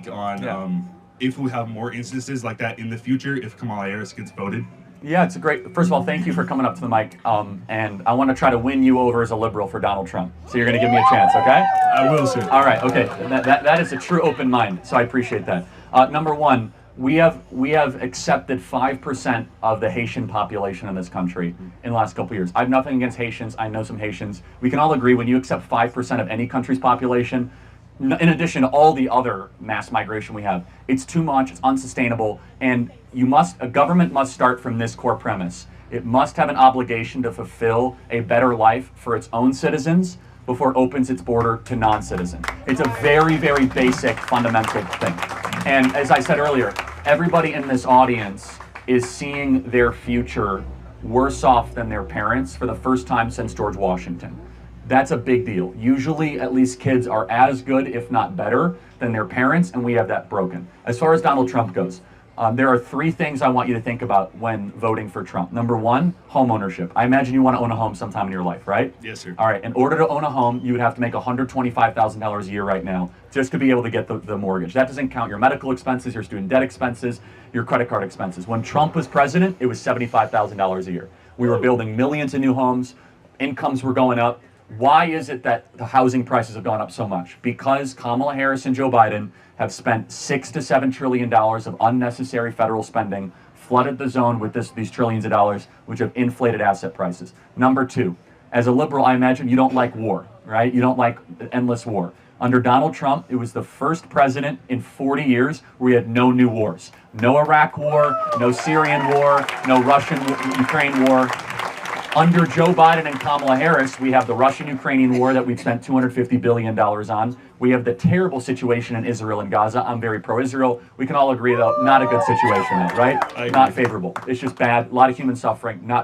speak on if we have more instances like that in the future if Kamala Harris gets voted? Yeah, it's a great. First of all, thank you for coming up to the mic. And I want to try to win you over as a liberal for Donald Trump. So you're going to give me a chance, okay? I will, sir. All right, okay. That is a true open mind. So I appreciate that. Number one, we have accepted 5% of the Haitian population in this country in the last couple of years. I have nothing against Haitians. I know some Haitians. We can all agree when you accept 5% of any country's population, in addition to all the other mass migration we have, it's too much, it's unsustainable, and a government must start from this core premise. It must have an obligation to fulfill a better life for its own citizens before it opens its border to non-citizens. It's a very, very basic, fundamental thing. And as I said earlier, everybody in this audience is seeing their future worse off than their parents for the first time since George Washington. That's a big deal. Usually, at least kids are as good, if not better, than their parents, and we have that broken. As far as Donald Trump goes, there are 3 things I want you to think about when voting for Trump. Number 1, home ownership. I imagine you want to own a home sometime in your life, right? Yes, sir. All right, in order to own a home, you would have to make $125,000 a year right now just to be able to get the mortgage. That doesn't count your medical expenses, your student debt expenses, your credit card expenses. When Trump was president, it was $75,000 a year. We were building millions of new homes, incomes were going up. Why is it that the housing prices have gone up so much? Because Kamala Harris and Joe Biden have spent $6 to $7 trillion of unnecessary federal spending, flooded the zone with these trillions of dollars, which have inflated asset prices. Number 2, as a liberal, I imagine you don't like war, right? You don't like endless war. Under Donald Trump, it was the first president in 40 years where we had no new wars. No Iraq war, no Syrian war, no Russian-Ukraine war. Under Joe Biden and Kamala Harris, we have the Russian-Ukrainian war that we've spent $250 billion on. We have the terrible situation in Israel and Gaza. I'm very pro-Israel. We can all agree, though, not a good situation, though, right? Not favorable. It's just bad. A lot of human suffering. Not